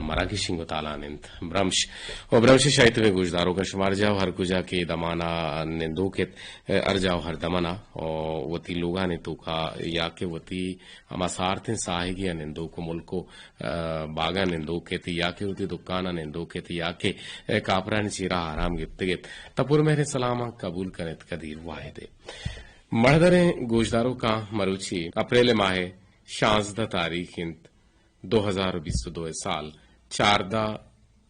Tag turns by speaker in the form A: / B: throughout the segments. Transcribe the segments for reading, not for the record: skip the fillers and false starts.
A: مراکش شنگو تالانند برمش و برمش شایت میں گوشداروں کا شمار جاو ہر کجا کے دمانا نندو کے ارجاو ہر دمنا اور وتی لوگا نے تو کا یا کہ وتی مسارتیں ساہگی نندو کو ملکو باغا نندو کے تی یا کہ وتی دکانا نندو کے تی یا کہ کاپران چیرا حرام گتگت تپور میرے سلامہ قبول کنت قدیر واحد مردریں گوشداروں کا مروچی اپریل ماہ 16 تاریخ 2022 سال 14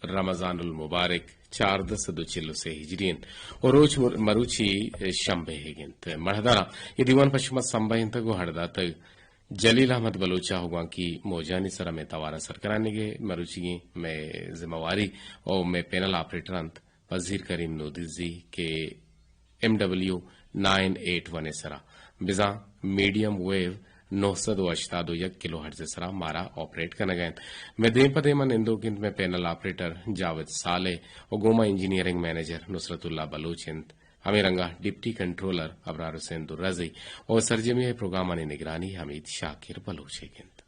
A: رمضان المبارک 1440 سے ہجرین اور روز مروچی شنبه گنت مردارا یہ دیوان پشمت سمبہ تگو ہردہ تک جلیل احمد بلوچا ہوگا کی موجانی سرا میں توارا سر کرانے گے مروچی میں ذمہ واری اور میں پینل آپریٹر انت وزیر کریم نودزی کے MW981 سرا بزا میڈیم ویو 981 کلو ہرٹز سرا مارا آپریٹ کرنا گئے میں دیم پدے من اندو گنت میں پینل آپریٹر جاوید صالح اور گوما انجینئرنگ مینیجر نصرت اللہ بلوچند ہمیں رنگا ڈپٹی کنٹرولر ابرار حسین دررزی اور سرجمی پروگرام نگرانی حمید شاکر بلوچے گنت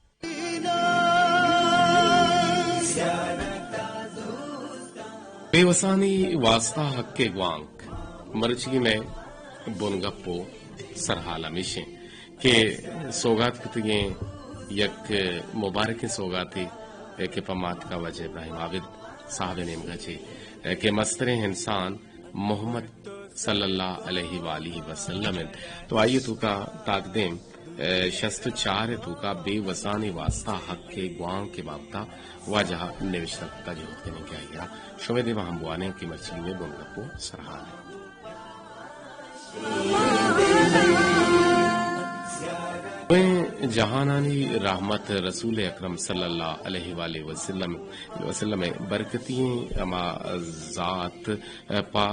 A: بے وسانی واسطہ حق کے گوانک مرچگی میں بونگپو سرحالہ مشیں کہ سوگات کتگیں یک مبارک سوگاتی کہ پمات کا وجہ ابراہیم عابد صاحب نیم گچے کہ مستر انسان محمد صلی اللہ علیہ وآلہ وسلم تو آئیے تو کا تاقدیم 64 تو کا بے وسانی واسطہ حق کے گوان کے بابتا واجہ نوشتہ کا جہد کرنے کیا گیا شمع دے وہاں بوانے کی مرچی میں بونگپو سرحال ہے جہانانی رحمت رسول اکرم صلی اللہ علیہ وآلہ وسلم برکتیں اما ذات پا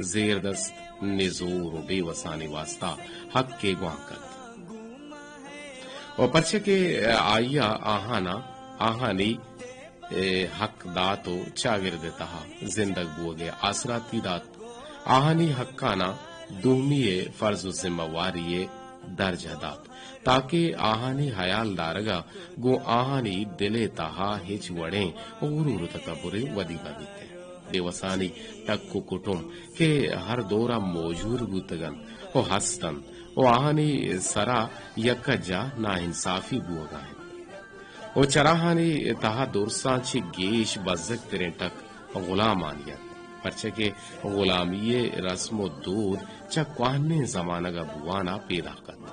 A: زیر دست نزور و بے وسانی واسطہ حق کے گوانکت اور پرچہ کے آئیا آہانی حق داتو چاگرد تہا زندگ بوگے آسراتی دات آہانی حقانا دومی فرض و ذمہ واری درجہ دات تاکہ آہانی حیال دارگا گو آہانی دلے تہا ہچ وڑیں اور تکبرے ودی بابیتے بے وسانی تک کو کٹم کہ ہر دورہ موجور بوتگن او ہستن او آہانی سرا یکا جا نا انصافی بوگا ہے او چراہانی تہا دورسان چھ گیش بزک ترین تک غلامانیت پرچہ کے غلامی رسم و دود چکوانے زمانہ کا بوانا پیدا کرتا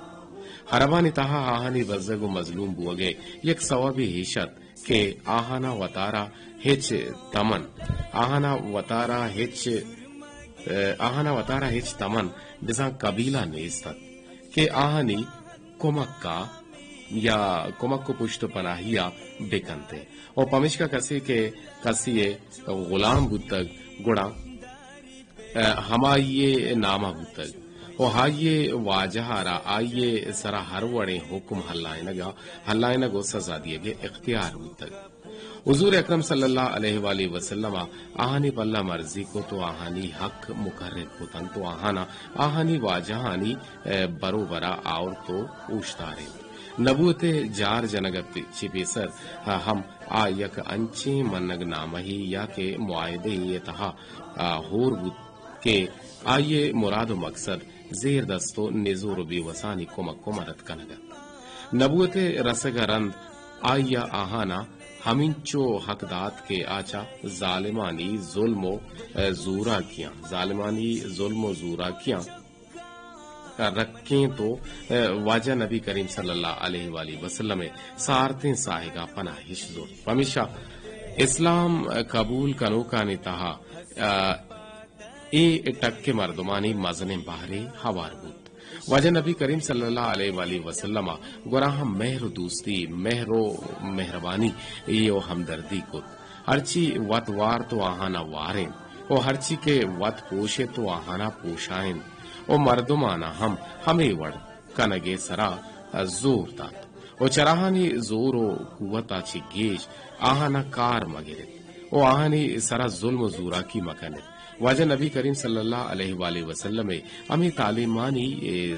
A: حربانی تہا آہانی بزگ و مظلوم بوگے یک ثوابی حیشت کہ آہانا وطارا ہچ تمن آہانا وطارا ہچ تمن بزا قبیلہ نیستت کہ آہانی کمک کا یا کمک کو پشت پناہیا بکنتے اور پمش کا کسی غلام بودتگ گڑا ہمائیے نامہ بودتگ او ہائیے واجہارا آئیے سرا ہر وڑے حکم ہلائے نگو سزا دیے گے اختیار بودتگ حضور اکرم صلی اللہ علیہ وآلہ وسلم آہانی پلہ مرضی کو تو آہانی حق مقرر ہوتن تو آہانی واجہانی برو برا اور تو اوشتارے نبوت جار جنگت چپی سر ہم یک انچے منگ نامہی یا کہ معاہدے یہ تہا ہور بود کہ آئیے مراد و مقصد زیر دستو نزور و بے وسانی کمک کو مدد کنگا نبوت رسگ رند آئیا آہانا ہمینچو حقدات کے آچا ظالمانی ظلم و زورا کیاں رکھیں تو واجہ نبی کریم صلی اللہ علیہ وآلہ وسلم سارتیں ساہگا پناہش زور ہمیشہ اسلام قبول کنو کا نتہا اے ٹک کے مردمانی مزن باہرے ہوار بود واجہ نبی کریم صلی اللہ علیہ وآلہ وسلم گراہ مہر دوستی مہر و مہربانی یہ ہمدردی کت ہرچی وط وار تو آہانا واریں او ہرچی کے وط پوشے تو آہانا پوشائیں او مردمانا ہمیں وڑ کنگے سرا زور دات او چراہانی زور و قوتا چی گیش آہانا کار مگرد او آہانی سرا ظلم و زورا کی مکند واجہ نبی کریم صلی اللہ علیہ وآلہ وسلم ہمیں تعلیمانی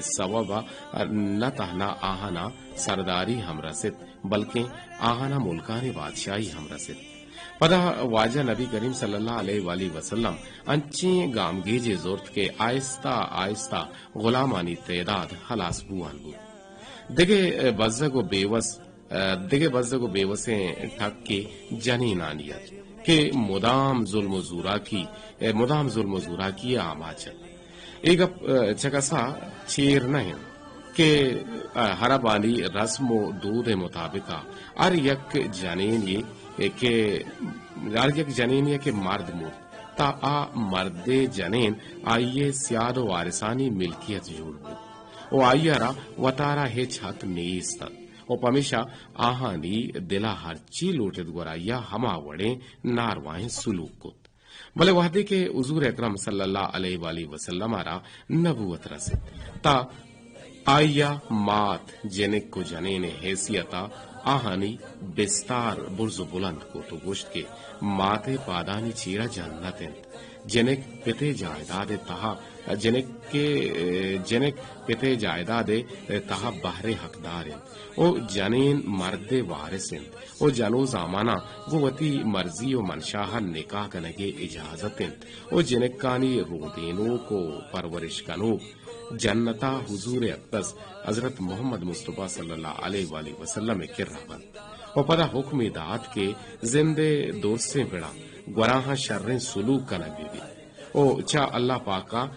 A: سوابا نہ تہنا آہانا سرداری ہم رسد بلکہ آہانا ملکانی بادشاہی ہم رسد پدا واجہ نبی کریم صلی اللہ علیہ وآلہ وسلم انچیں گامگیجے زورت کے آہستہ آہستہ غلامانی تعداد خلاص بوان بود دیگه بزدگ و بیوسیں ٹھک کے جنین آنیت کہ مدام ظلم و زورا کی آماچل ایک چکسا چیر نہیں کہ ہربانی رسم و دود مطابقہ ار یک جنین یہ کہ مرد مرد تا مرد جنین آئیے سیاد و وارثانی ملکیت جوڑ بود او آئیے را وطارا ہیچ حق نیستد او پمیشا آہانی دلا ہرچی لوٹت گورایا ہما وڑے نارواہیں سلوک کت بلے وحدے کے حضور اکرم صلی اللہ علیہ وآلہ وسلم را نبوت رسید تا آیا مات جنک کو جنین حیثیتا آہانی بستار برز و بلند کو تو گوشت کے ماتے پادانی چیرا جنتیں جنک پتے جائیداد تہا بہر حقدار او جنین مرد وارث او جنو زامانہ گوتی مرضی و منشاہ نکاح کنگے اجازت او جنکانی رودینو کو پرورش کنو جنتا حضور اقدس حضرت محمد مصطفیٰ صلی اللہ علیہ وآلہ وسلم کر رہا او پدا حکم داد کے زندے دور سے بڑا گراہاں شریں سلوک کنگے بھی او چا اللہ پاکا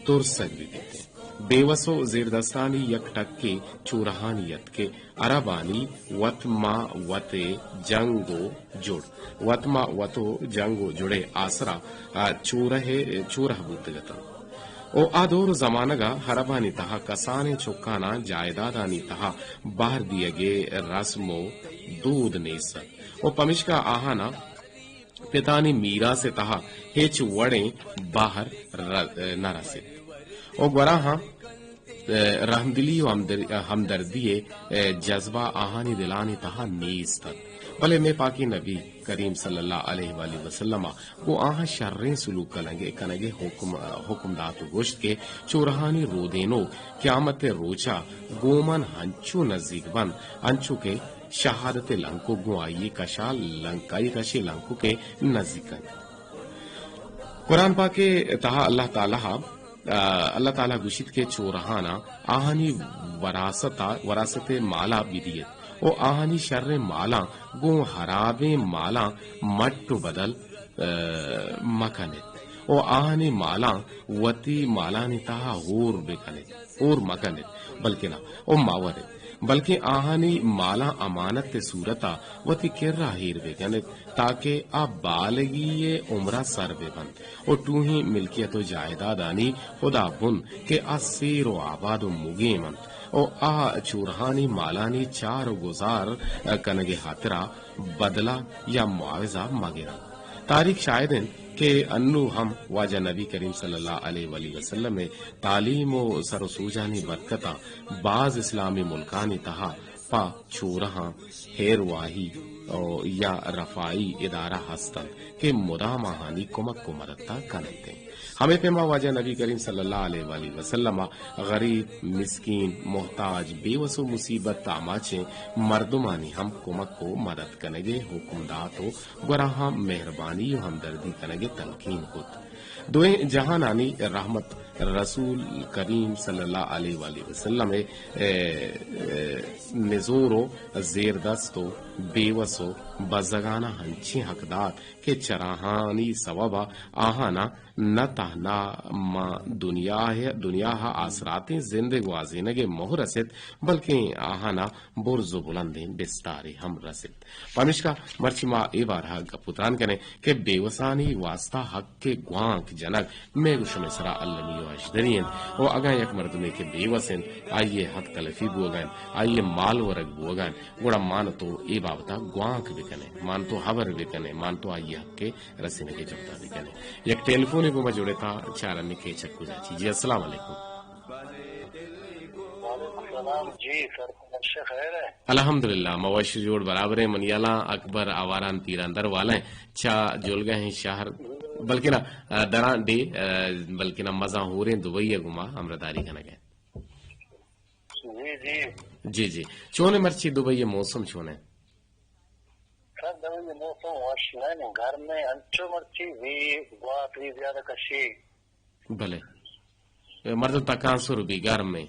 A: ترسک بھی دیتے بے وسو زیر دستانی یک ٹک کے چورہانیت کے عربانی وطما وتے جنگو جڑے آسرا چورہ بودگتا او آدور زمانگا ہربانی تہا کسانے چکانا جائیدادانی تہا باہر دیے گے رسم و دود نیسا او پمشکا آہانا پتانی میرا سے تہا ہیچ وڑیں باہر نہ رسید او گراہاں رحمدلی و ہمدردی جذبہ آہانی دلانی تہا نیستد بلے میں پاکی نبی کریم صلی اللہ علیہ وآلہ وسلم کو آہاں شریں سلوک کنگے حکم داتو گوشت کے چورہانی رودینو قیامت روچا گومن ہنچو نزدیک بند انچو کے شہادت لنکو گو آئیے کشی لنکو کے نزدیک قرآن پاک تہا اللہ تعالی گوشت کے چورہانا آہانی وراثت مالا بدیت او آہانی شر مالا گو حراب مالا مٹو بدل مکنت او آہانی مالا وتی مالانی تہا اور مکنت بلکہ نہ او ماورت بلکہ آہانی مالا امانت صورتا وتی کرا ہیر بکنت تاکہ بالغی عمرہ سر بے بند اور تو ہی ملکیت و جائیدادانی خدا بن کہ سیر و آباد و مگی من او چورہانی مالانی چار و گزار کنگے خاطرہ بدلا یا معاوضہ مگیرا تاریخ شاہدن کہ انو ہم واجہ نبی کریم صلی اللہ علیہ وآلہ وسلم میں تعلیم و سر و سوجانی برکتا بعض اسلامی ملکانی تہا پا چورہاں ہیر واہی یا رفائی ادارہ ہستن کہ مدام آہانی کمک کو مددتا کنتے ہمیں پیما واجہ نبی کریم صلی اللہ علیہ وآلہ وسلم غریب مسکین محتاج بے وسو مصیبت تاماچیں مردمانی ہم کمک کو مدد کنگے حکم داتو گراہاں مہربانی و ہمدردی کنگے تلقین کت دوئیں جہانانی رحمت رسول کریم صلی اللہ علیہ وآلہ وسلم نزورو زیر دستو بے وسو بزگانا ہنچی حقدار کہ چراہانی سوابا آہانا نہ تہنا ما دنیا آسراتیں زندگ وازینگے مہ رسد بلکہ آہانا برز و بلندیں بستاری ہم رسد پمشکا مرچی ما ای بارہا گپوتران کنے کہ بیوسانی واسطہ حق کے گوانک جنگ میں گوشم اسرا اللمی و اشدرین و اگا یک مردمے کے بیوسن آئیے حق تلفی بوگن آئیے مال ورگ بوگن گوڑا مانتو ای بابتا گوانک بکنے مانتو حبر بکنے مانتو آئیے حق کے رسینگے جبتا بکنے یک ٹیلیفون کو میں جوڑے تھا چارن کے چکو جاچی جی السلام علیکم
B: جی سر خیر ہے
A: الحمدللہ مواشر جوڑ برابر ہیں منیالا اکبر آواران تیراندر والے چا جول گئے ہیں شہر بلکہ نہ دران دے بلکہ نہ مزہ ہو رہے ہیں دبئی گما امرداری کنا گئے
B: جی جی
A: جی جی چونے مرچی دبئی موسم چونے
B: سر دو موسم وش نہیں گھر میں انچو مرچی بھی گوات بھی زیادہ کشی
A: بھلے مرد تکان سر بھی گرم میں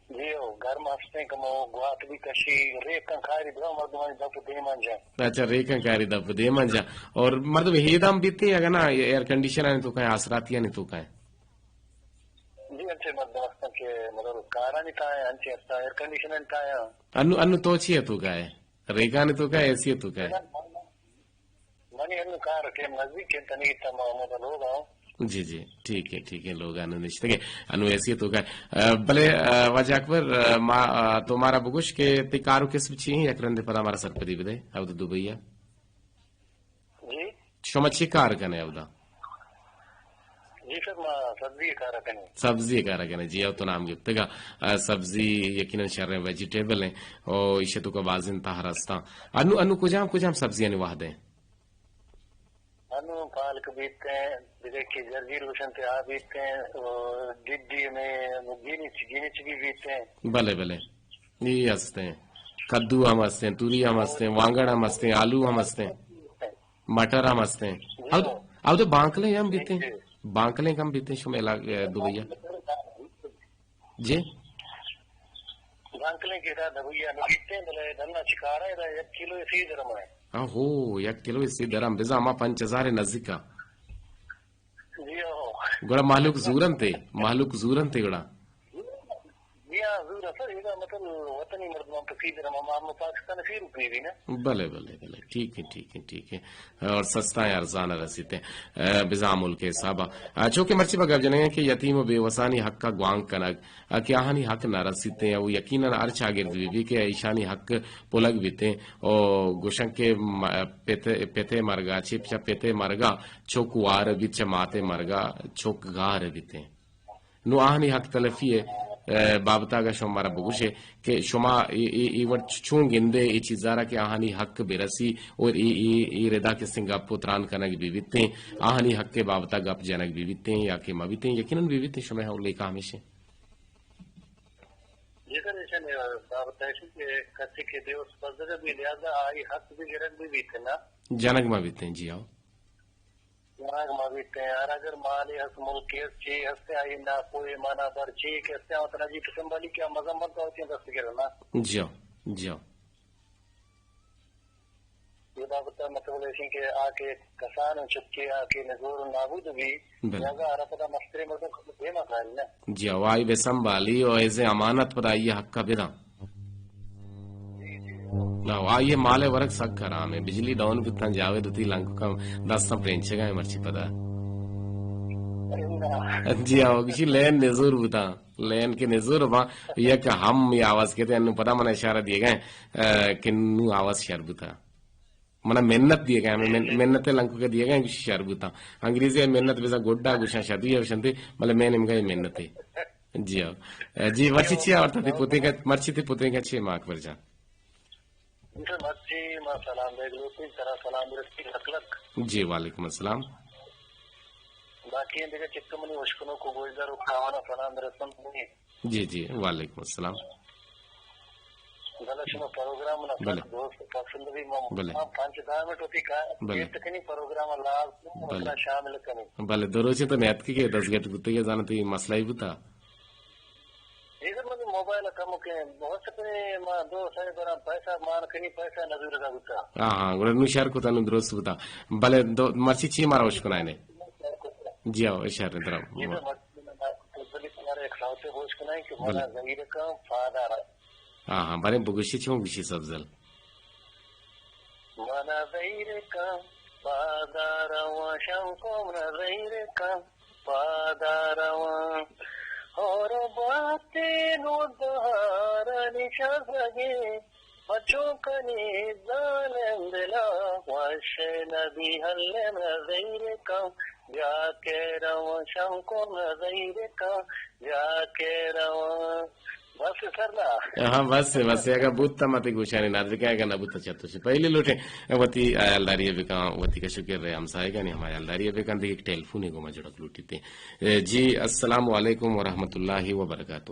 B: جی گرم ہفتے کمو گوات بھی کشی ریکن کھاری دو مردمانی دپ دے من جائیں.
A: اچھا ریکن کاری دپ دے من جا اور مرد ہیدم بیتے اگر نا ایئر کنڈیشن آنے تو کہیں آسراتی آنے تو کہیں
B: جی انچے مردم ہفتن کے مطلب کارا نہیں تھا ہے انچے ہفتن ایئر کنڈیشن نہیں تھا ہے
A: انو تو چیئے تو کہیں ریکانی تو کہیں ایسی تو کہیں
B: منی انو کار کے نزدیک کے تنگی تمام لوگ آؤں.
A: جی جی ٹھیک ہے لوگ انو نشتے گے انو ایسی تو کہیں بلے وجہ اکبر تو مارا بگوش کے تکارو کسب چی ہیں یک رندے پر ہمارا سر پدی بدے او دو بھئیا
B: جی
A: شما چی کار کنے او دا
B: جی سر میں سبزی کارا کنی
A: سبزی کارا کنے جی او تو نام گفتے گا سبزی یقیناً شر ہیں ویجیٹیبل ہیں اور اسے تو کا بازن تا ہرستا انو کجام سبزیاں نواہ دیں
B: انو پالک بیتے ہیں دیکھیں جرجی روشن تے آ بیتے ہیں ڈڈی میں گینچ بھی بیتے ہیں
A: بلے یہ ہستے ہیں کدو ہم ہستے ہیں توری ہم ہستے ہیں وانگڑ ہم ہستے ہیں آلو ہم ہستے ہیں مٹر ہم ہستے ہیں اب تو بانکلیں ہم بیتے ہیں بانکلیں کم بیتے ہیں شما دو بھیا جی
B: بانکلیں کی دا بھیا بیتے ہیں بلے دھنا چکارا ہے دا 1 کلو 30 درم ہے
A: ہو 1 کلو 30 درم بزا ما 5000 نزدیکا
B: جی ہو
A: گوڑا محلوک زورن تے گوڑا
B: جی ہاں ضرور سر یہ مطلب وطنی مردمان تو 30 درم ہم پاکستان 30 روپے بھی نا
A: بلے ٹھیک ہے اور سستا ہے ارزانہ رسیتے ہیں بزا ملک صاحبہ چونکہ مرچی بگب جنہیں کہ یتیم و بے وسانی حق کا گوانگ کنگ کیا ہنی حق نہ رسیتے ہیں وہ یقیناً ارچا گرد بھی کہ ایشانی حق پلگ بیتے اور گوشن کے پیتے مرگا چپچا پیتے مرگا چوکوار بیچ ماتے مرگا چوک گار بیتے نو آہنی حق تلفی ہے بابتا کا شما را بگوشے کہ شما ایور چون گندے ای چیزارا کہ آہنی حق برسی اور ای ردا کے سنگا پتران کنگ بیویتے ہیں آہنی حق کے بابتا گپ جنگ بیویتے ہیں یا کہ مبیتے ہیں یقیناً بیویتے ہیں شما ہوں لے کا ہمیشہ
B: جیسا ایسا بابتا ہے کہ کسی کے دیوس پردر بھی لہذا آئی حق بھی گرن بھی بیتے نا
A: جنگ مبیتے ہیں جی آؤ
B: جنگ مبیتے ہیں اور اگر مالی حس ملکی حس چی ہستے آئی نا کوئی مانا بر چی کہتے ہیں اتنا جی قسم والی کیا مذمت ہوتی ہیں دست گرنا
A: جی
B: یہ بابتا مطلب ایسی کہ آکے کسان چپکے آکے نزور نابود بھی لہذا رفتا مستری مردم دیما خیل نا
A: جی آئی بے سنبھالی اور ایسے امانت پر آئی حق کا بدا آئیے مالے ورک سک کرام ہے بجلی ڈاؤن کتنا جاوے دوتی لنکو کا دستا پرینچے گا ہے مرچی پدا جی آو کسی لین نزور بتا لین کے نزور با یہ کہ ہم یہ آواز کہتے ہیں انہوں پتا منہ اشارہ دیے گئے کہ انہوں آواز شہر بتا منہ محنت دیے گئے محنت لنکو کے دیے گئے کسی شہر بتا انگریزی ہے محنت بیسا گوڑا گوشا شادی ہے وشنتے مطلب میں نمگا یہ محنت ہے جی آو جی مرچی چی آورتا تھی پوتے کا مرچی تھی پوتے کا چی ماک پر جان
B: مرچی ما سلام دے گلوتی طرح سلام رسی لک
A: جی وعلیکم السلام
B: باقی ہیں دیکھا چکم منی وشکنوں کو گوشدار اکھاوانا سلام رسم منی
A: جی وعلیکم السلام
B: بلے شما پروگرام نا دوست پسند بھی مام 5-10 منٹ ہوتی کہا یہ تکنی پروگرام اللہ مطلع شامل کنی
A: بلے دو روچے تو نیت کی کہ 10 گھٹ گتے گئے جانا تو یہ مسئلہ ہی بتا
B: یہ مجھے موبائل کم کے بہت سکنے ماں دو سائے برام پیسہ مان کنی پیسہ نظور کا بتا
A: ہاں گوڑا نو شہر کو تانو درست بتا بلے مرچی چی مارا وش کنائنے جی آو اشار درام
B: یہ بلی تمہارے ایک ساوتے ہوش کنائیں کہ مانا ظہیر کا فادہ رہا
A: ہاں بارے بگوشی چھوں گوشی سبزل
B: مانا ظہیر کا فادہ رہا شنکو منا ظہیر کا فادہ رہا اور باتیں نو دہارا نشاز لگے بچوں کنی ظالم دلا وش نبی حلم نظیر کا جا کے رواں شنکو نظیر کا جا کے رواں بس سرنا
A: ہاں بس اگر بوتا ماتے گوشانی نادر کیا گا نبوتا چاہتو سے پہلے لوٹے وطی آیالداری بکان وطی کا شکر رہے ہم سائے گا نہیں ہم آیالداری بکان دیکھ ایک ٹیلفونی کو مجھڑک لوٹی تھے جی السلام علیکم ورحمۃ اللہ وبرکاتہ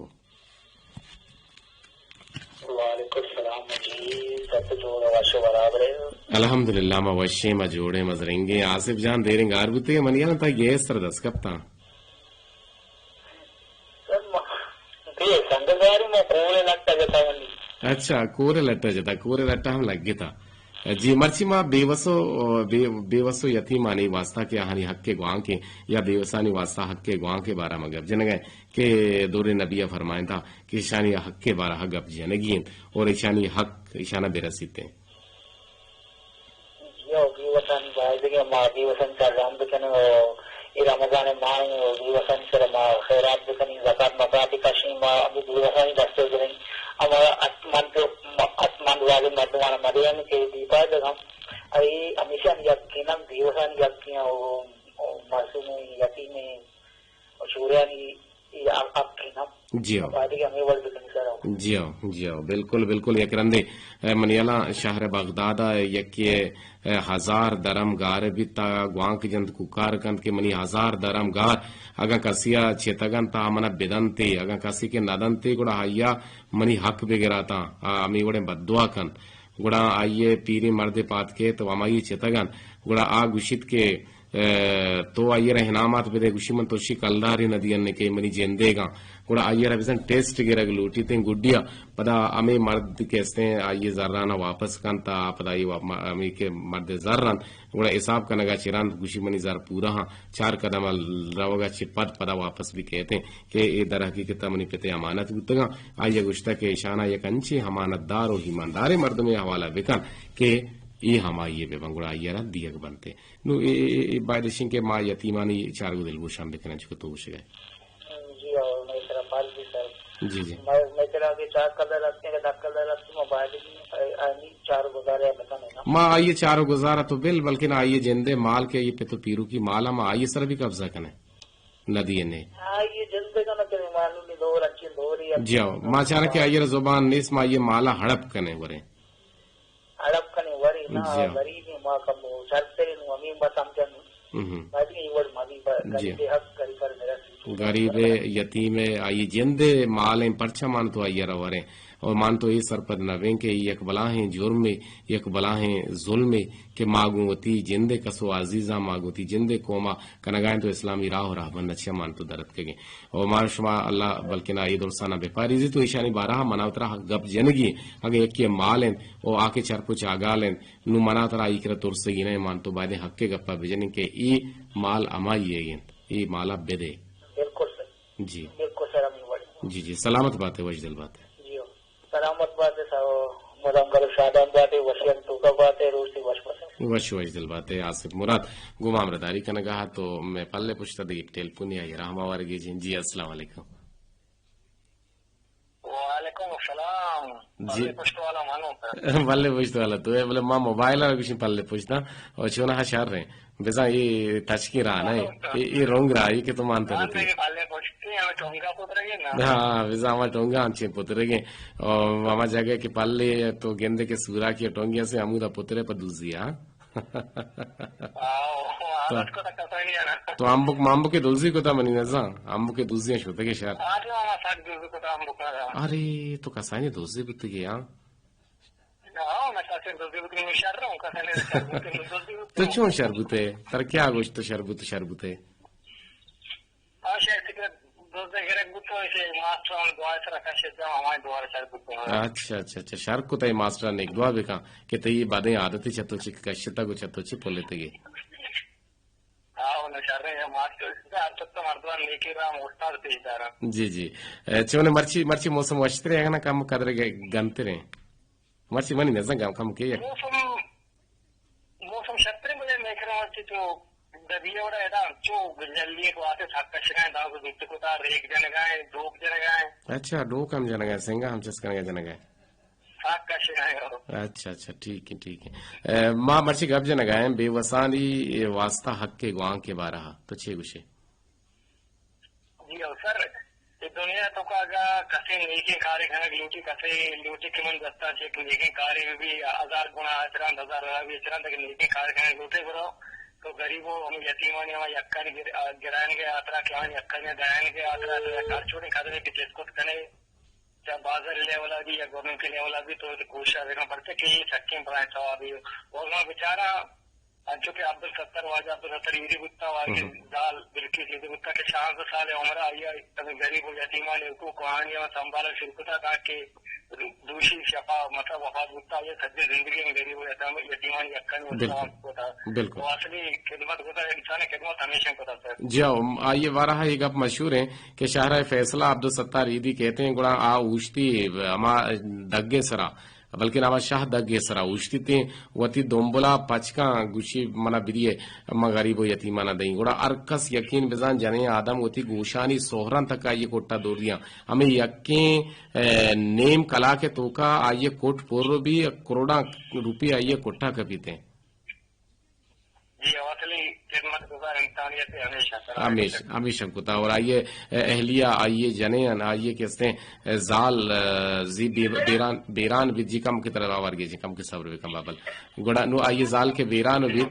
B: وعلیکم السلام
A: الحمدللہ ما وشے ما جوڑے مزرنگے آصف جان دیرنگ آربتے منیانا تا یہ سر دس کپتا اچھا کورے لٹا ہم لگ گیا تھا جی مرچی ماں بے وسو یتیمانی واسطہ کے آہانی حق کے گواں کے یا بے وسانی واسطہ حق کے گواں کے بارہ مگب جنگے کہ دور نبیہ فرمائیں تھا کہ ایشانی حق کے بارہ گب جنگین اور ایشانی حق ایشانہ بے رسیتے ہیں
C: رمضان ماں دیوسن سر ما خیرات بکنی زکات مقاتی کشی ما ابو دیوسن دستے جنیں ہمارا اتمند والے مردمان مدین کے دیپا جگم ای ہمیشہ یقیناً دیوسن یقینا معصوم یتیم شوریانی
A: جی بالکل یک رندے منیلا شہر بغداد یک ہزار درم گار بیتا گوانک جند ککار کند کے منی ہزار درم گار اگا کسیا چیتگن تا منا بدن تے اگا کسی کے ندن تے گڑا آیا منی حق بگرا تا امی گڑے بدعا کن گڑا آئیے پیری مرد پات کے تو امائی چیتگن گڑا آ گشت کے تو آئیے رہنامات بدے گوشی من توشی کلداری ندیان نے کہ منی جندے گا گوڑا آئیے رہا ٹیسٹ گرگ لوٹی تیں گڈیا پدا امی مرد کہستے ہیں آئیے ذرانا واپس کن تا پدا امی کے مرد ذران گوڑا حساب کنگا چران گوشی منی ذر پورا ہاں 4 قدم روگا چپت پدا واپس بھی کہتے ہیں کہ اے در حقیقت منی پتے امانت گتگا آئیے گوشتا کہ اشانہ یک انچے امانت دار و ایماندار مرد میں حوالہ بکن کہ یہ ہمائی بے بنگڑا یہ دیگ بنتے نو بائدشن کے ماں یتیمانی 4 دل گوشام بکنا چکو تو گوش گئے
C: جی اور میں تیرا پال بھی سر
A: جی
C: میں تیرا کے 4 کلر رکھتے ہیں 10 کلر رکھتے ہیں موبائل آئی 4 گزارے بتانے نا
A: ماں آئیے 4 گزارا تو بلکہ نہ آئیے جندے مال کے یہ پہ تو پیرو کی مالا ماں آئیے سر بھی قبضہ کنے ندی نے
C: آئیے جندے کا نہ کریں معلوم نہیں دور اچھی دوری
A: جی ماں چاہ کہ آئیے زبان نیس ماں یہ مالا ہڑپ کنے ورے
C: ہڑپ کنے وری نا غریب ماں کا شرط تیرے نو امین باتم جن
A: غریب یتیم آئی جندے مالیں پرچا مان تو آئی روریں اور مان تو یہ سرپد نویں کہ یک بلاہیں جرم میں یک بلاہیں ظلم میں کہ ماگوتی جندے کسو عزیزہ ماگوتی جندے قوما کنگائیں تو اسلامی راہ راہ بند اچھا مان تو درد کگیں اور مار شما اللہ بلکہ نہ عید السانہ بے پاریزی تو ایشانی بارہ مناوترہ گپ جنگی اگر یک یہ مالیں اور آکے چرپو چاگالیں نو مناوترہ ایکرہ ترسگی نہیں مان تو بائدیں حق کے گپا بجنیں کہ ای مال امائی ہے ای مالا بدے جی جی سلامت بات ہے وجدل بات ہے
C: سلامت بات ہے مدنگل شادان بات ہے وشیل توکا بات ہے روشی
A: وجدل بات ہے آصف مراد گمام رداری کا نگاہ تو میں پلے پوچھتا دیکھ ٹیلفونی آئی رحمہ وارگی جی السلام علیکم
B: وعلیکم السلام
A: جی
B: پوچھتا والا مانو
A: پلے پوچھتا والا تو ہے بولے ماں موبائل اور کچھ پلے پوچھتا اور چونا شہر رہے بیسا یہ ٹچ کی رہا نا یہ رونگ رہا یہ کہ تو مانتے رہتے ہاں ویسا ہمارا ٹونگا انچے پترے گے اور ہمارا جگہ کے پلے تو گیندے کے سورا کی ٹونگیا سے ہمو دا پترے پر دوزیا تو امبو کے دوزی کو تا منی نزا امبو کے دوزیاں شوتے کے شہر ارے تو کسائیں دوزی بت گیا تو چون شربت ہے تر کیا گوشت شربت ہے اچھا شرک کو تای ماسٹر نے ایک دعا بکا کہ تی بادیں عادتی چھتو چی کشتا کو چھتو چی پولیتے گے جی چونے مرچی موسم وشترے ہے نا کم قدر گنتے رہے مرچی منی نزن کم کی
B: موسم شترے مجھے میکھنا ہوتی تو دبیا وڑا ہے چو جلدی کو آتے تھک کشگائیں دا کو بیت کو تا ریک جنگائیں ڈوک جنگائیں
A: اچھا ڈوک ہم جنگائیں سنگا ہم چس کرنگا جنگائیں
B: تھک کشگائیں
A: اچھا ٹھیک ہے ماں مرچی گب جنگائیں بے وسانی واسطہ حق کے گوان کے بارہ تو چھے گوشے
B: جی سر دنیا تو کا کسی نیکی کاری کھانا لوٹی کسی لوٹی کی من دستا چھے نیکی کاری بھی 1000 گنا اچران 1000 بھی اچران تک نیکی کاری کھانا لوٹے برو تو غریبوں ہم یتیمانی ہم یکا گرائن کے آترا کیوان یکا نے دائن کے آترا کار چھوڑے کھاتے ہیں کہ جس کو کنے چاہے بازار لیول بھی یا گورنمنٹ کے لیول بھی تو کوشش کرنا پڑتا کہ یہ سکیم بنائے ثواب اور وہاں بیچارہ چونکہ عبد الستر واجہ عبد الستر عیدی گتا واجہ دال بلکہ عیدی گتا کہ 4 سال عمر آئی ہے غریب و یتیمان کو کہانیاں سنبھالا شرکتا تاکہ دوشی شفا مطلب وفات گتا یہ سجدے زندگی میں غریب و یتیمان یقین ہوتا تو اصلی خدمت ہوتا ہے انسان خدمت ہمیشہ ہوتا سر.
A: جی آئیے وارہ یہ گپ مشہور ہے کہ شاہراہ فیصلہ عبد الستار عیدی کہتے ہیں گڑا آ اوشتی اما دگے سرا بلکہ ناما شاہ دگے سرا اوشتی تھیں وتی دومبلا پچکا گوشی منا بدیے اما غریب و یتیمانہ دیں گڑا ارکس یقین بزان جنے آدم وتی گوشانی سوہران تک آئیے کوٹا دور دیا ہمیں یقین نیم کلا کے توکا آئیے کوٹ پور بھی کروڑا روپی آئیے کوٹا کپیتے ہیں.
B: جی اصلی خدمت گزار انسانیت
A: ہمیشہ ہمیشہ کتا. اور آئیے اہلیہ آئیے جنین آئیے کہتے ہیں زال زی بیران بھی جی کم کی طرح آوار گے جی کم کی صبر بھی کم بابل گوڑا نو آئیے زال کے بیران بھی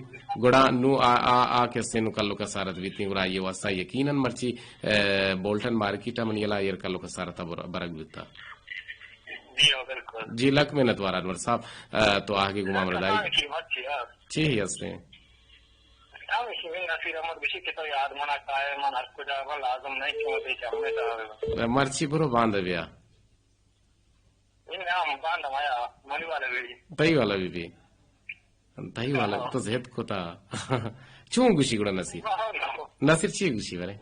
A: گوڑا نو آ کہتے ہیں نو کلو کا سارت بیتی گوڑا آئیے واسطہ یقیناً مرچی بولٹن مارکیٹا منیلا آئیر کلو کا سارتا برک بیتا. جی لک میں نتوار انور صاحب تو آگے گمام ردائی چی ہی ہستے ہیں مرچی برو باندھ بیا تئی والا بھی تئی والا تو زہد کو تا چون گوشی گڑا نصیر نصیر چی گوشی برے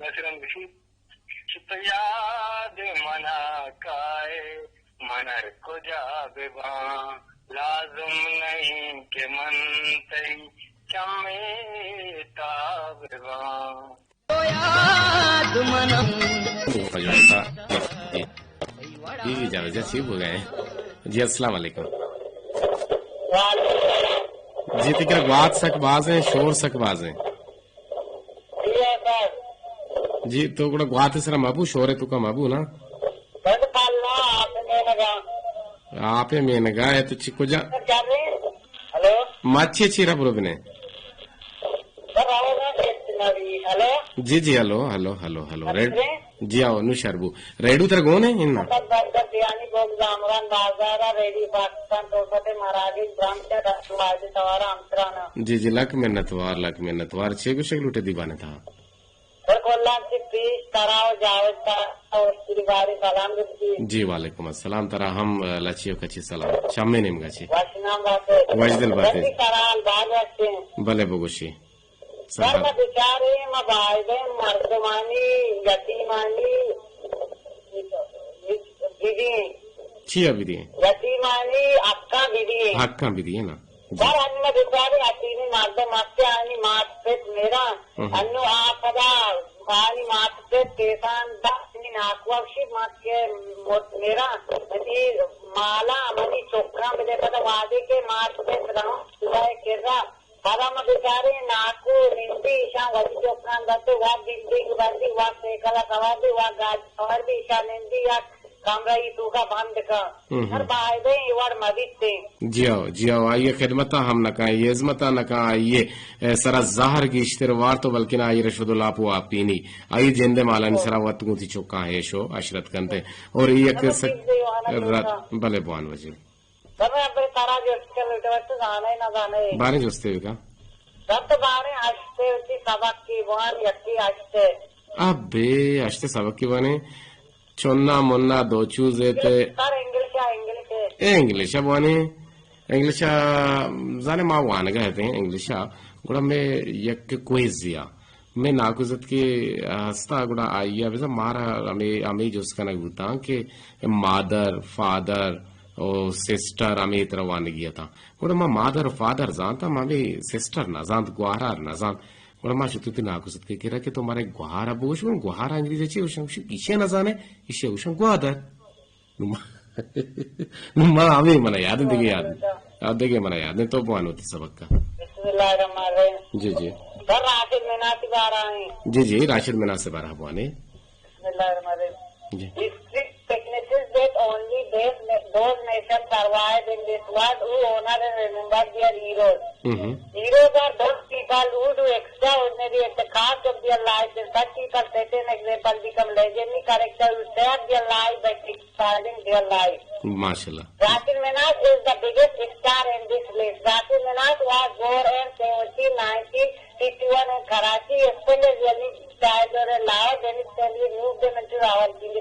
B: منر کو جا بباں لازم نہیں کہ من تئی چمے تابواں
A: جی جاوید صحیح ہو گئے. جی السلام علیکم. جی تکر بات سک باز ہیں شور سک باز ہیں جی تو گڑا گوات سرا مابو شور ہے تو کا مابو نا آپ میں نگا ہے تو چکو جا ماچھی چیرا پورو بنے. جی جی ہلو ہلو ہلو ہلو ریڈ جی آؤ نو شربو ریڈو تر گون ہے ان جی جی لک منتوار چھ کو شکل اٹھے دیوانے تھا. جی وعلیکم السلام ترا ہم لچیو کچی سلام شامے نیم گچی وجدل باتے بلے بگوشی
C: بیچارے مباحثے مردمانی یتیمانی
A: چیا بھی دیے
C: یتیمانی حقاں بھی دیے
A: حقاں بھی دیے نا
C: سر ان بیچارے یتیمی مردم ماستے آنی مات پت میرا انو آفدا آنی مات پت کیسان دسنی ناکوکشی مات کے میرا منی مالا منی چکرہ ملے پتا وعدے کے مات پت رہوں سلائے کرا ہم بیچارے ناکو نندی ایشان وزی چوکان دتے وہ بلڈنگ بندی وہ سیکلا کوا دی وہ گاڑی سوار بھی ایشان نندی یا کامرائی تو کا بند کا ہر باہدے ایوار مدد تے.
A: جی آؤ آئیے خدمتا ہم نکا آئیے عظمتا نکا آئیے سرا ظاہر کی اشتروار تو بلکہ نہ آئیے رشد اللہ پو آپ پینی آئی جندے مالانی سرا وقت گو تھی چوکا ہے شو عشرت کنتے اور یہ بلے بوان وجہ بارے جوستے ہوئے کا اب بے اشتے سبق کی بانے چوننا منا دو چوزے تے انگلیشا بانے انگلیشا زانے ماں وانا گئے ہیں انگلیشا گوڑا میں یک کوئز دیا میں ناکوزت کے ہستا گوڑا آئیا بیسا مارا ہمیں جو اس کا نگوتا کہ مادر فادر اور سسٹر ہمیں اترا وانا گیا تھا گوڑا ماں مادر فادر زانتا ماں میں سسٹر نہ زانت گوارا نہ زانت گوڑا ماں شتو تی ناکوزت کے کہا کہ تمہارے گوارا بوش میں گوارا انگریزی چی اوشن پیچھے نہ زانے اسے اوشن گوادر ماں ہمیں منہ یاد دیکھے یاد دیکھے منہ یاد نہیں تو بوان ہوتی سبق کا.
C: بسم اللہ الرحمن الرحیم.
A: جی جی
C: سر راشد مناسب آ رہا ہیں.
A: جی جی راشد مناسب آ رہا بوانے.
C: بسم اللہ الرحمن الرحیم. جی technicians that only those nations survived in this world who honor and remember their heroes. Heroes are those people who do extraordinary at the cost of their lives, and such people set an example, become legendary characters who save their lives by starting their life.
A: MashaAllah.
C: Zakir Minaj is the biggest star in this list. Zakir Minaj was born in 1951 in Karachi. His family died or alive, then his family moved him into Rawalpindi.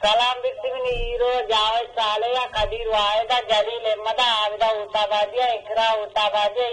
C: Salam Bismini Hero, Javed Saleh, Kadir Waida, Jalil Ahmada, Abida Utabadia, Ikra Utabadia,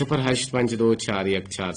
A: 0852414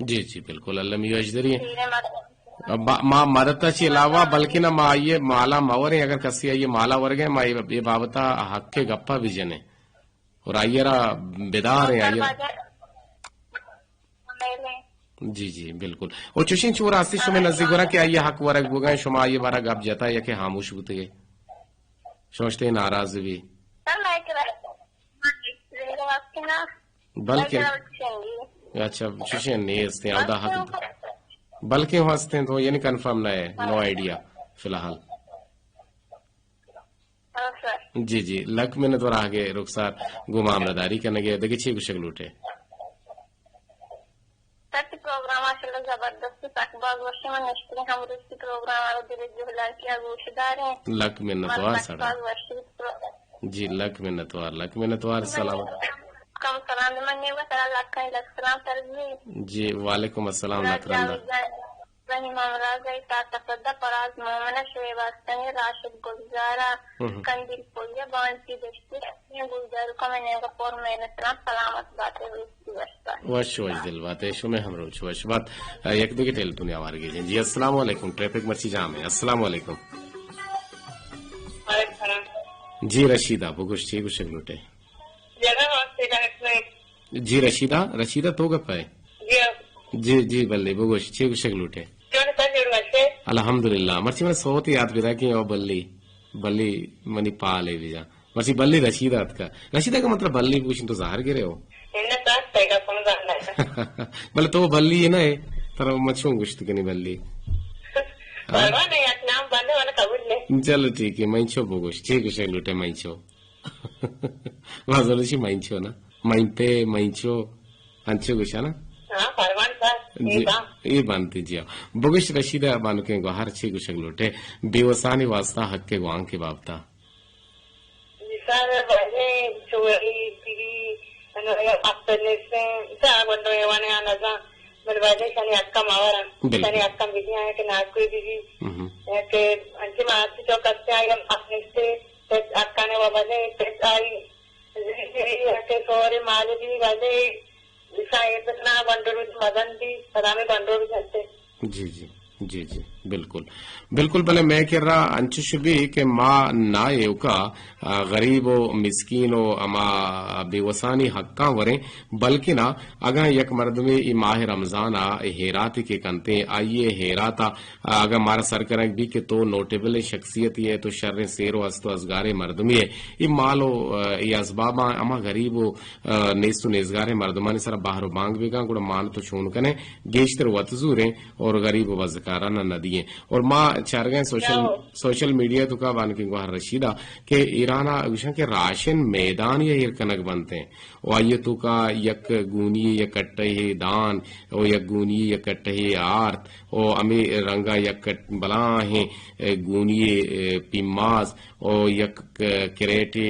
A: جی جی بالکل اللہ میوجدری
D: تیرے
A: ما مدتا چی علاوہ بلکہ نہ ما یہ مالا مور ہیں اگر کسی یہ مالا ورگے ما یہ بابتا حق کے گپا بھی جنے اور آئیے را بیدار ہیں آئیے جی جی بالکل اور چوشین چور آستی شما نزدیک ورا کہ آئیے حق ورگ بگائیں شما آئیے بارا گپ جاتا ہے یا کہ خاموش ہوتے گئے سوچتے ناراض بھی بلکہ اچھا چوشین نہیں ہستے آدھا حق بلکہ وہ ہستے ہیں تو یعنی کنفرم نہ ہے نو آئیڈیا فی الحال جی جی لک میں نے تو رہا گئے رخسار گمام رداری کرنے گئے دیکھیں چھ کچھ لوٹے
D: پروگرام اصل زبردست تک باز ورشے میں نشتری ہم رسی پروگرام آرو دیر جو ہلال کیا گوش داریں
A: لک میں نتوار سڑا جی لک میں نتوار سلام
D: کم سلام دمانی و سلام لکھیں لک سلام ترزی
A: جی وعلیکم السلام لکرندہ
D: رحیم امراض تا تصدق پراز مومنہ شوئے واسطنی راشد گلزارہ کندیل پولیہ بانسی دشتی گلزارو کا میں نے گا پور میں نسلام سلامت باتیں ہوئی وش
A: دل باتیں شو میں ہم روچ وش بات یک دو کی ٹیل دنیا وارگی جی السلام علیکم ٹریفک مرچی جام ہے السلام علیکم جی رشیدہ بگوش چی گوشک لوٹے جی رشیدہ تو گپ ہے جی جی بلی بگوش چی گوشک لوٹے الحمدللہ مرچی میں صوت یاد بھی تھا کہ او بلی منی پالے بھی جا مرچی بلی رشیدہ کا مطلب بلی پوچھیں تو ظاہر گرے ہو بلے تو بلی ہے نا تر مچھوں گشت کنی بلی چلو ٹھیک ہے مینچو بگوش چی گوشک لوٹے مینچو وازولوشی مینچو نا مینتے مینچو انچو گوشا نا یہ بانتی جی بگش رشیدہ بانو کے گو ہر چی گوشک لوٹے بے وسانی واسطہ حق کے گوان کے بابتا جی جی جی جی بالکل بالکل بلے میں کہہ رہا انچش بھی کہ ماں نائے کا غریب و مسکین و اما بے وسانی حقاں وریں بلکہ نہ اگر یک مردمی ای ماہ رمضان ہیراتی کے کنتے آئیے ہیراتا اگر مارا سرکرنگ بھی کہ تو نوٹیبل شخصیت ہے تو شر سیر و است و ازگار مردمی ہے ای مال و ای اسباب اما غریب و نیست و نیزگار مردمانی سر باہر و بانگ بھی گا گوڑا مال تو چون کنے گیشتر وطزوریں اور غریب و وزکارانہ ندییں اور ماں چار گئے سوشل میڈیا تو کا بان کی گوہر رشیدہ کہ ایرانا گوشن کے راشن میدان یا ہرکنک بنتے ہیں او آئیے تو کا یک گونی یک کٹے دان او یک گونی یک کٹے آرت او امی رنگا یک بلاں ہیں گونی پیماز او یک کریٹے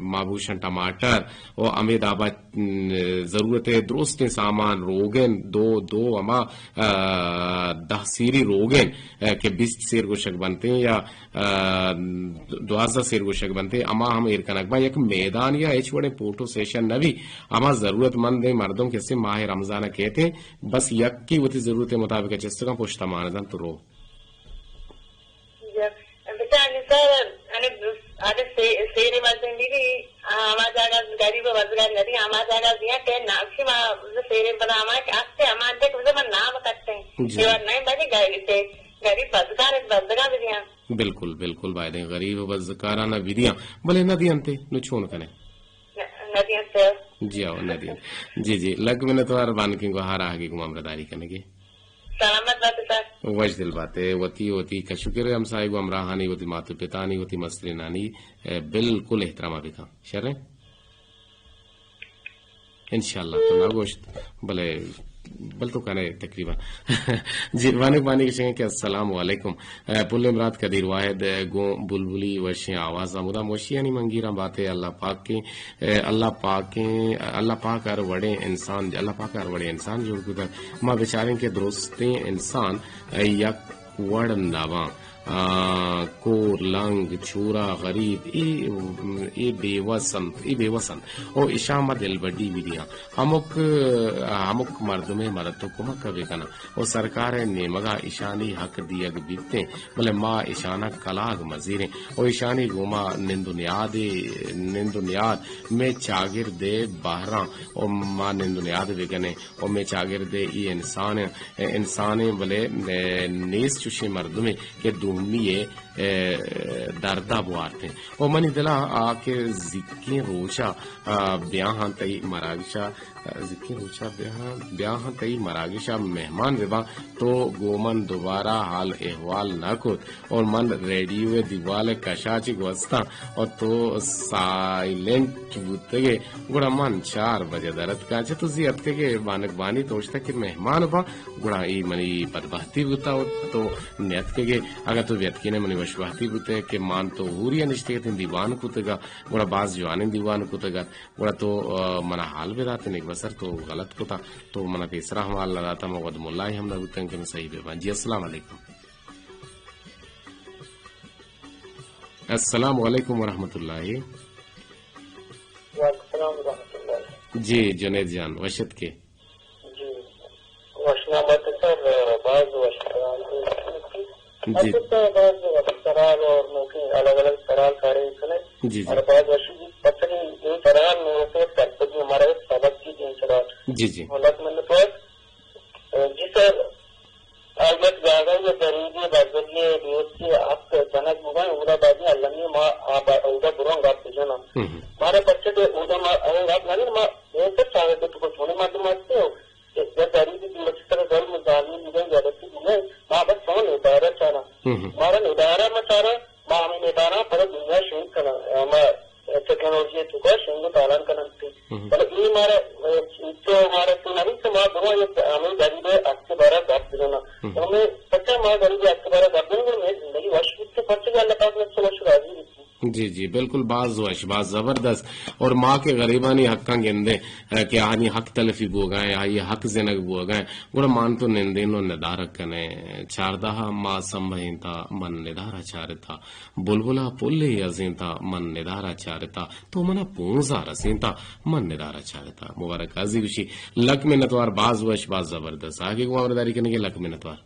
A: مابوشن ٹماٹر او امی دابا ضرورت درست سامان روگن دو اما 10 سیری روگن کہ 20 سیر گوشک بنتے ہیں یا 12 سیر گوشک بنتے ہیں اما ہم ایرکنک با یک میدان یا ایچ وڑے فوٹو سیشن نبی اما ضرورت مند مردم کیسے ماہ رمضان کہتے ہیں بس یک کی وتی ضرورت مطابق جس کا پوشتا ماندن تو رو
E: سیری مردم دیدی ہمارا جاگا غریب وزگار ندی ہمارا جاگا دیا کہ ناکسی ما سیری بنا ہمارا کہ آستے ہمارے دیکھ وزے من نام کرتے ہیں یہ نہیں بنی غریب وزگار بھی دیا
A: بالکل بالکل بائدیں غریب وزگارانہ ودیاں بلے ندیاں تے نو چھون کنے
E: ندیاں سے
A: جی آو ندیاں جی جی لگ میں نے تو ہر بان کی گوہار آگے کو معاملداری کرنے کی
E: سلامت بات سر
A: وجہ دل باتیں وتی کا شکر ہے ہم صاحب امراہانی وتی ماتو پتانی وتی مسلینانی بالکل احترام بھی کا شرح انشاءاللہ تو نہ گوشت بل تو کہنے تقریبا جی وانک بانی کے شکیں کہ السلام علیکم پل امراد قدیر واحد گو بلبلی وشیں آواز مدا موشی یعنی منگیرہ باتیں اللہ پاک ہر وڑے انسان جوڑ کتا ما بیچاریں کے درستیں انسان یک وڑ ناواں کور لنگ چھورا غریب ای بیوسن او اشامہ دل بڑی ویدیاں ہمک مردم مرتو کمک کبھی کنا او سرکار نیمگا اشانی حق دیگ بیتے بلے ما اشانہ کلاگ مزیریں او اشانی گوما نندو نیاد میں چاگر دے باہراں او ما نندو نیاد بگنے او میں چاگر دے ای انسان بلے نیس چوشی مردمے کہ دومیے دردہ بوارتے او منی دلا آکے ذکی روچا بیاہاں تی مراگشا ذکی روچا بیاہاں تی مراگشا مہمان وبا تو گومن دوبارہ حال احوال نہ کت اور من ریڈیو دیوال کشاچی گوستا اور تو سائلنٹ بوتگے گوڑا من 4 بجے درد کانچے تو زیادت کے بانک بانی توشتا کہ مہمان با گوڑا ای منی بدبختی بوتا تو نیت کے اگر تو ویتکی نے منی وشبہتی بوتے کہ مان تو ہوریا نشتے تین دیوان کتگا گوڑا باز جوانین دیوان کتگا گوڑا تو منا حال بیداتے نیک بسر تو غلط کتا تو منا تیسرا حمال لگاتا مغد ملائی ہم نبوتے ہیں کہ میں صحیح بیبان. جی السلام علیکم. السلام علیکم ورحمۃ اللہ. جی جنید جان وشد کے
C: جی وشنا بات سر بعض جی سرال اور ممکن الگ الگ سرال سارے
A: جی
C: اور بعض وشی پتنی یہ سرال میں کرپتی ہمارا سبق کی دن سرال
A: جی جی
C: ملک من جی سر آگت جاگا یہ غریبی بازوریے دیوتی آپ جنک مگائیں اوڑا بازی علمی ما اوڑا برونگ آپ بجنا مارے بچے دے اوڑا ما آپ نگر ما ایسے چاہے تو تو کچھ ہونے مادر مانتے ہو یا غریبی کی مچی طرح ظلم ظالمی مگائیں جادتی مگائیں ما بس سون ادارہ چانا مارا ادارہ ما چارا ما ہمیں ادارہ پر دنیا شہید کنا ما ٹیکنالوجی چکا شہید تعلان کنانتی بلکہ یہ مارا تو مارا تو نبی سے ما برو یہ ہمیں غریب اکتے بارہ گاپ دینا ہمیں سچا ما غریب اکتے بارہ گاپ دینا میں زندگی وشکت سے پرچے گا اللہ پاک میں سے وشک راضی رہتی.
A: جی جی بالکل باز وش باز زبردست اور ماں کے غریبانی حقاں گندے کہ آنی حق تلفی بو گئے آئی حق زنگ بو گئے گوڑا مان تو نندینو ندارک کنے چاردہ ماں سمبھین تا من ندارا چارتا بلبلا پلے ازین تا من ندارا چارتا تو منا 15 رسین تا من ندارا چارتا. مبارک عزیز وشی لک منتوار باز وش باز زبردست آگے کو عمرداری کرنے کے لک منتوار.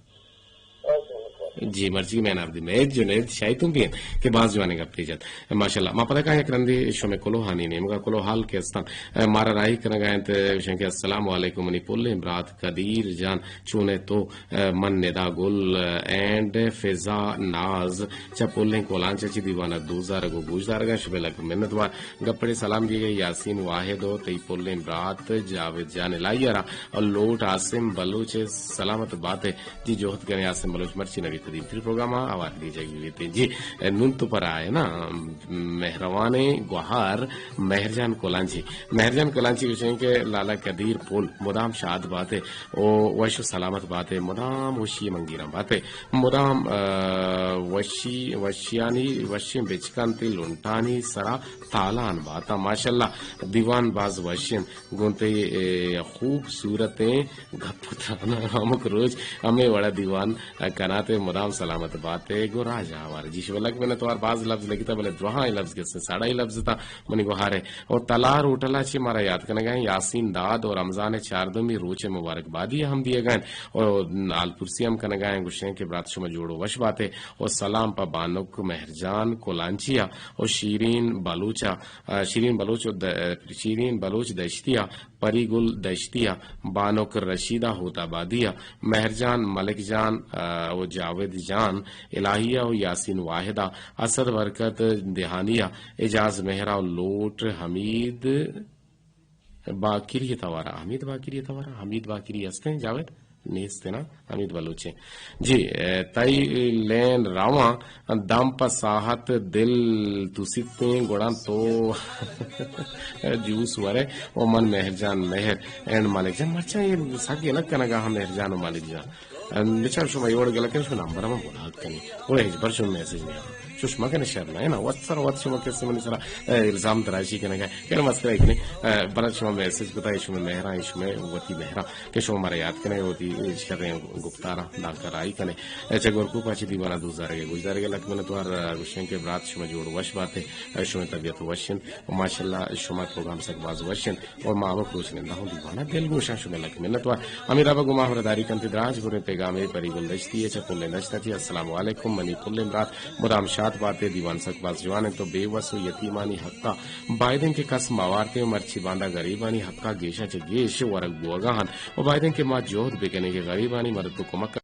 A: جی مرضی میں نے آپ دی میں جنید شاید تم بھی ہیں کہ بعض جوانے گا پلیجت ماشاءاللہ ما پتہ کہاں کرندی شو میں کلو ہانی نہیں مگا کلو حال کے استان مارا راہی کرنا گئے تے کہ السلام علیکم منی پلے امرات قدیر جان چونے تو من ندا گل اینڈ فضا ناز چا پلے کولان چچی دیوانا دوزار گو گوشدار گا شبہ لگ منت وار گپڑے سلام دیے گئے یاسین واحد ہو تی پلے امرات جاوید جان لائیارا اور لوٹ عاصم بلوچ سلامت بات ہے. جی جوہد کریں عاصم بلوچ مرچی نبی قدیم پھر پروگرام آواز دی جائے گی. جی نون تو پر آئے نا مہروان گوہار مہرجان کولانچی وشیں کہ لالا قدیر پول مدام شاد بات ہے او وشو سلامت بات ہے مدام وشی منگیرم بات ہے مدام وشی بچکانتی لنٹانی سرا تالان باتا ماشاءاللہ دیوان باز وشیم گونتے خوبصورتیں گھپتانا ہمک روز ہمیں بڑا دیوان کناتے مدام سلامت بات ہے گو راجہ ہمارے جی شولک میں نے تو بعض لفظ لگی تھا بلے دعا لفظ کے ساڑا ہی لفظ تھا منی گوہارے اور تلار اوٹلا چی مارا یاد کرنے گئے یاسین داد اور رمضان چاردمی روچے مبارک بادی ہم دیے گئے اور آل پرسی ہم کرنے گئے گشیں کے برات شما جوڑو وش بات ہے اور سلام پا بانک مہرجان کولانچیا اور شیرین بلوچ دشتیا پری گل دشتیا بانک رشیدہ ہوتا بادیا مہرجان ملک جان و جاوید جان الہیہ و یاسین واحدہ اسد برکت دہانیہ اجاز مہرا لوٹ حمید باکری ہستے جاوید نیستے نا حمید بلوچے. جی تائی لین راواں دم پساہت دل تسیتے گوڑاں تو جوس ورے او من مہرجان مہر اینڈ مالک جان مرچا یہ ساگی الگ کنگا ہم مہرجان و مالک جان بچار شما یوڑ گلکن شما نمبر ہم بولا کنی وہ ایج پر شما میسیج نہیں چشمہ کنے شرنا ہے نا واتسر وات شما کس من سرا الزام دراشی کنے کہ مسئلہ کنے برات شما میسج بتائی شما مہرا شما وتی مہرا کہ شما مارا یاد کنے ہوتی شریں گفتارا دا کرائی کنے چگور کو پاچی دیوانا دوزارے گے گزارے گے لک من تو ہر گشن کے برات شما جوڑ وش باتیں شما طبیعت وشن اور ماشاءاللہ شما پروگرام سک باز وشن اور ماں کروش نے نہ دیوانا دل گوشا شما لک من تو امیر ابا گما ہرداری کنت دراج گورے پیغام پری گلدشتی ہے چپل نشتا تھی السلام علیکم منی کل رات مرام شاد باتیں دیوان سک باز جوان تو بے وس یتیمانی حقا بائدن کے کس موارتے مرچی باندھا غریبانی حقا گیشا چ گیش ورگ بوگاہن اور بائدن کے ماں جوہد بکنے کے غریبانی مرد کو کمک